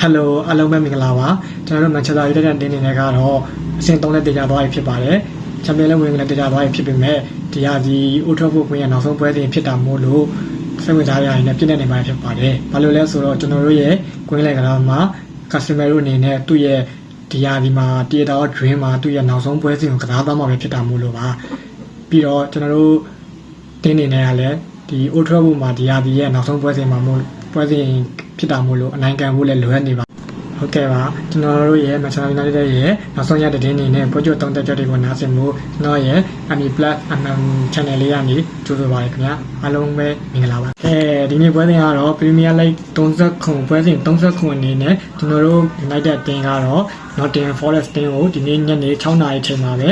Hello အားလုံးပဲမင်္ဂလာပါကျွန်တော်တို့ Manchester United တင်းနေနေကတော့အဆင့်3နဲ့တည်ကြသွားပြီဖြစ်ပါတယ်ချန်ပီယံလိဝင်ကလည်းတည်ကြသွားပြီဖြစ်ပေမဲ့ဒီဟာဒီ Old Trafford ကွင်းရဲ့နောက်ဆုံးပွဲစဉ်ဖြစ်တာမို့လို့စိတ်ဝင်စားရရင်လည်းပြည့်နေနေမှာဖြစ်ပါတယ်ဘာလို့လဲဆိုတော့ကျွန်တော်တို့ရဲ့ကွင်းလက်ကလာမှာ customer တို့အနေနဲ့သူ့ရဲ့ဒီဟာဒီမှာ Theater of Dream မှာသူ့ရဲ့နောက်ဆုံးပွဲစဉ်ကိုကစားသွားမှာပဲဖြစ်တာမို့လို့ပါပြီးတော့ကျွန်တော်တို့တင်းနေနေရလဲဒီ Old Trafford မှာဒီဟာဒီရဲ့နောက်ဆုံးပွဲစဉ်မှာမို့ပွဲစဉ်ဖြစ်တာမို့လို့အနိုင်ခံဖို့လည်းလိုအပ်နေပါဟုတ်ကဲ့ပါကျွန်တော်တို့ရဲ့ Manchester United ရဲ့နောက်ဆုံးရတဲ့တင်းနေနဲ့ပွဲကြို3တက်ကြတွေကိုနားဆင်မှုကျွန်တော်ရဲ့ AMI Plus Channel လေးကနေကြိုးစားပါရခင်ဗျာအားလုံးပဲမင်္ဂလာပါဒီနေ့ပွဲစဉ်ကတော့ Premier League 30ပွဲစဉ်30အနေနဲ့ကျွန်တော်တို့ United တင်းကတော့ Nottingham Forest တင်းကိုဒီနေ့ညနေ6နာရီချိန်မှာပဲ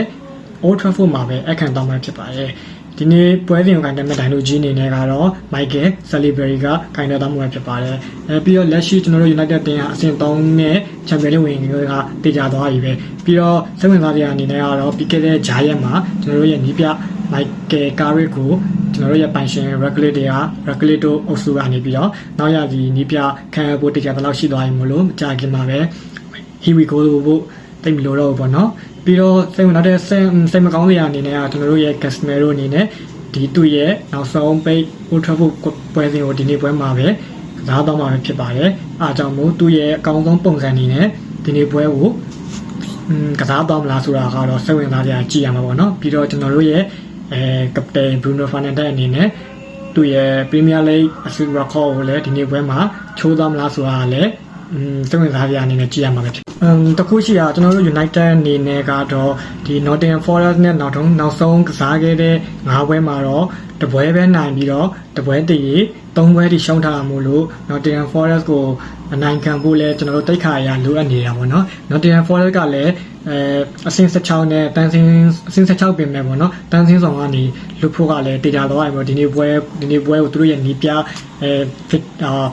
Old Trafford မှာပဲအခမ်းအနားမှာဖြစ်ပါတယ်ဒီနေ့ပွဲစဉ်ကိုကန်တဲ့ဒိုင်လိုကြီးအနေနဲ့ကတော့ Michael Salisbury ကကန်တဲ့တောင်းပွဲဖြစ်ပါတယ်ပြီးတော့လက်ရှိကျွန်တော်တို့ United တင်းကအဆင့်3နဲ့ Champions League ဝင်ကတည်ကြသွားပြီပဲပြီးတော့စိတ်ဝင်စားစရာအနေနဲ့ကတော့ပြီးခဲ့တဲ့ဂျာရက်မှာကျွန်တော်တို့ရဲ့နီးပြ Michael Carrick ကိုကျွန်တော်တို့ရဲ့ပိုင်ရှင် Regulator အုပ်စုကနေပြီးတော့နောက်ရဒီနီးပြခံရဖို့တည်ကြတဲ့လောက်ရှိသွားပြီမို့လို့ကြာခင်မှာပဲ Here we go ဖို့တိတ်မလို့တော့ဘူးပေါ့နော်ပြီးတော့စိတ်ဝင်စားတဲ့စိတ်မကောင်းစရာအနေနဲ့ကျွန်တော်တို့ရဲ့ customer တို့အနေနဲ့ဒီသူ့ရဲ့နောက်ဆုံးပိတ် Old Trafford ပွဲစဉ်ကိုဒီနေ့ပွဲမှာပဲကစားတော့မှာဖြစ်ပါတယ်အားကြောင့်မို့သူ့ရဲ့အကောင်းဆုံးပုံစံအနေနဲ့ဒီနေ့ပွဲကိုကစားတော့မလားဆိုတာကတော့စိတ်ဝင်စားစရာကြည့်ရမှာပေါ့နော်ပြီးတော့ကျွန်တော်တို့ရဲ့captain Bruno Fernandes အနေနဲ့သူ့ရဲ့ Premier League အဆင့် record ကိုလည်းဒီနေ့ပွဲမှာချိုးသွားမလားဆိုတာလည်းစိတ်ဝင်စားစရာအနေနဲ့ကြည့်ရမှာပဲတခုရှိတာကျွန်တော်တို့ United အနေနဲ့ကတော့ဒီ Nottingham Forest နဲ့နောက်ဆုံးကစားခဲ့တဲ့9ပွဲမှာတော့တပွဲပဲနိုင်ပြီးတော့တပွဲတည်3ပွဲထိရှုံးထားတာမို့လို့ Nottingham Forest ကိုအနိုင်ခံဖို့လဲကျွန်တော်တို့တိတ်ခါရလိုအပ်နေတာပေါ့နော် Nottingham Forest ကလည်းအဆင့်16နဲ့တန်းစင်းအဆင့်16ပြင်မဲ့ပေါ့နော်တန်းစင်းဆောင်ကနေလွတ်ဖို့ကလည်းတေချာတော့အဲ့ပေါ့ဒီနေ့ပွဲကိုသူတို့ရဲ့နီးပြ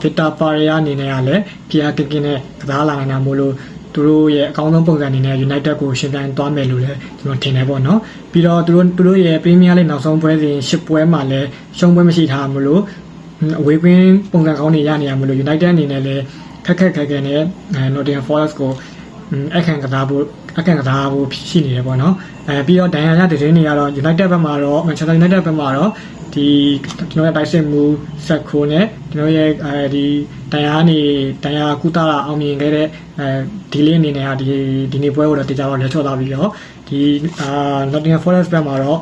Victor Pereira အနေနဲ့ကလည်းဖျားကင်းကင်းနဲ့ကစားလာနေတာမို့လို့သူတို့ရဲ့အကောင်းဆုံးပုံစံအနေနဲ့ United ကိုရှင်ပြိုင်သွားမယ်လို့လည်းကျွန်တော်ထင်တယ်ပေါ့နော်ပြီးတော့သူတို့ရဲ့ Premier League နောက်ဆုံးပွဲစဉ်10ပွဲမှာလည်းရှုံးပွဲမရှိထားမလို့အဝေးကွင်းပုံစံကောင်းတွေရနေရမလို့ United အနေနဲ့လည်းခက်ခဲနဲ့ Nottingham Forest ကိုအခန့်ကစားဖို့ရှိနေတယ်ပေါ့နော်ပြီးတော့ဒိုင်ယာရတဲ့တင်းတွေကတော့ United ဘက်မှာတော့ Manchester United ဘက်မှာတော့ဒီကျွန်တော်ရဲ့တိုက်စစ်မှုဆက်ခိုးနဲ့ကျွန်တော်ရဲ့ဒီဒိုင်ယာကုသလာအောင်မြင်ခဲ့တဲ့ဒီလေးအနေနဲ့ဒီနေ့ပွဲကိုတော့တေချာတော့လက်ချော့သွားပြီးတော့ဒီ Nottingham Forest ဘက်မှာတော့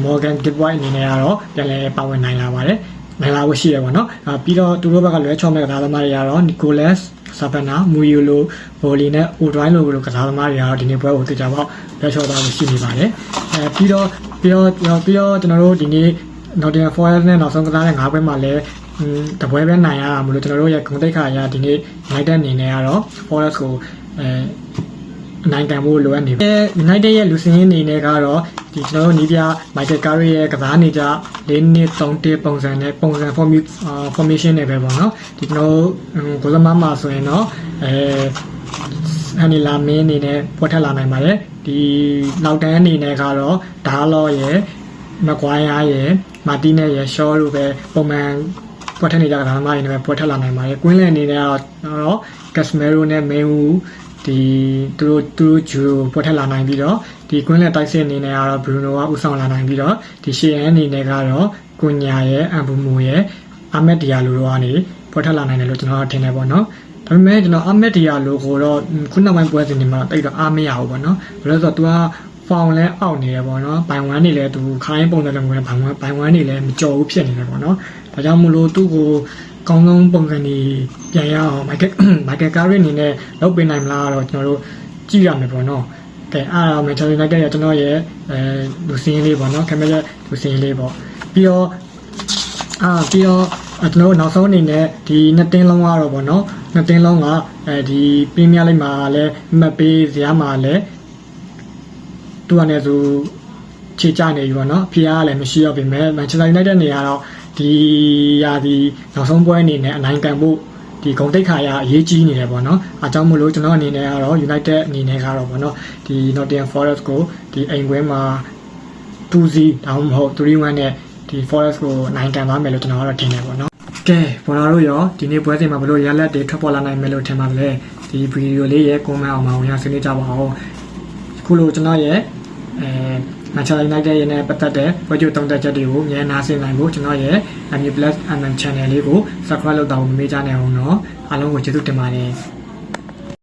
Morgan Gibbs အနေနဲ့ကတော့ပြန်လည်ပါဝင်နိုင်လာပါတယ်နိုင်လာဖို့ရှိရပါတော့ပြီးတော့သူတို့ဘက်ကလွဲချော့မဲ့ကစားသမားတွေကတော့ Nicolas Savana Muriolo Volley နဲ့ O'Dwyer လိုကစားသမားတွေကတော့ဒီနေ့ပွဲကိုတေချာပေါ့လွဲချော့သွားဖို့ရှိနေပါတယ်ပြီးတော့ကျွန်တော်တို့ဒီနေ့ Nottingham Forest နဲ့နောက်ဆုံးကစားတဲ့9ပွဲမှာလည်းတပွဲပဲနိုင်ရတာမလို့ကျွန်တော်တို့ရဲ့ဂုဏ်သိက္ခာအရဒီနေ့ United အနေနဲ့ကတော့ Forest ကိုနိုင်ကန်ဖို့လိုအပ်နေပြီ United ရဲ့လူစင်းအနေနဲ့ကတော့ဒီကျွန်တော်တို့နီးပြ Michael Carrick ရဲ့ကစားနေကြ4-2-3-1ပုံစံ formation နဲ့ပဲပေါ့နော်ဒီကျွန်တော်တို့ကိုစမမှာဆိုရင်တော့ဟန်နီလာမင်းအနေနဲ့ပေါ်ထက်လာနိုင်ပါတယ်ဒီနောက်တန်းအနေနဲ့ကတော့ဒါလော့ရဲ့မကွိုင်းယားရဲ့မာတီနဲ့ရဲ့ရှော့တို့ပဲပုံမှန်ပေါ်ထက်နေကြတာမှအနေနဲ့ပေါ်ထက်လာနိုင်ပါတယ်ကွင်းလန်အနေနဲ့ကတော့ Casemiro နဲ့ Menu ဒီသူတို့ဂျူပေါ်ထက်လာနိုင်ပြီးတော့ဒီကွင်းလန်တိုက်စစ်အနေနဲ့ကတော့ Bruno ကဦးဆောင်လာနိုင်ပြီးတော့ဒီရှေ့ရန်အနေနဲ့ကတော့ကွန်ညာရဲ့အမ်ဘူမူရဲ့အာမက်ဒီယာလိုတို့ကနေပေါ်ထက်လာနိုင်တယ်လို့ကျွန်တော်ထင်တယ်ပေါ့နော်ဒါပေမဲ့ကျွန်တော်အာမက်ဒီယာလိုကိုတော့ခုနောက်ပိုင်းပွဲစဉ်တွေမှာတိတ်တော့အားမရဘူးပေါ့နော်ဘာလို့လဲဆိုတော့သူကဖောင်လဲအောက်နေရပေါ့နော်ဘိုင်ဝမ်နေလဲသူခိုင်းပုံစံလည်းမဝင်ဘိုင်ဝမ်နေလဲမကြော်ဘူးဖြစ်နေတယ်ပေါ့နော်ဒါကြောင့်မလို့သူ့ကိုကောင်းဆုံးပုံစံကြီးပြန်ရအောင် Michael Carrick အနေနဲ့လုပ်ပေးနိုင်မလားတော့ကျွန်တော်တို့ကြည့်ရမယ်ပေါ့နော်ကဲအားတော့ Manchester United ရဲ့ကျွန်တော်ရဲ့လူစင်းလေးပေါ့နော် Camera လူစင်းလေးပေါ့ပြီးတော့ကျွန်တော်တို့နောက်ဆုံးအနေနဲ့ဒီနှစ်တင်းလုံးကတော့ပေါ့နော်နှစ်တင်းလုံးကဒီ Premier League မှာလည်းမှတ်ပေးဇယားမှာလည်းသူကနေဆိုခြေချနေပြီပေါ့နော်ဖျားလည်းမရှိတော့ပြင်မဲ့ Manchester United နေရာတော့ဒီနောက်ဆုံးပွဲအနေနဲ့အနိုင်ကန်ဖို့ဒီဂုဏ်သိက္ခာရအရေးကြီးနေတယ်ပေါ့နော်အားကြောင့်မို့လို့ကျွန်တော်အနေနဲ့ကတော့ United အနေနဲ့ကတော့ပေါ့နော်ဒီ Nottingham Forest ကိုဒီအိမ်ကွင်းမှာ 2-0 ဒါမှမဟုတ် 3-1 နဲ့ဒီ Forest ကိုနိုင်ကန်သွားမယ်လို့ကျွန်တော်ကတော့ထင်တယ်ပေါ့နော် ကဲဘောလာတို့ရောဒီနေ့ပွဲစဉ်မှာဘလို့ရလက်တွေထွက်ပေါ်လာနိုင်မယ်လို့ထင်ပါတယ်ဒီဗီဒီယိုလေးရဲ့ comment အောင်မှာဝင်ရဆွေးနွေးကြပါအောင်ခုလိုကျွန်တော်ရဲ့Manchester United ရဲ့နဲ့ပတ်သက်တဲ့ပွဲကြိုတုံးတက်ချက်တွေကိုအမြဲနားဆင်နိုင်ဖို့ကျွန်တော်ရဲ့ MU+ MM Channel လေးကို Subscribe လုပ်တော့မမေ့ကြနဲ့အောင်နော်အားလုံးကိုကျေးဇူးတင်ပါတယ်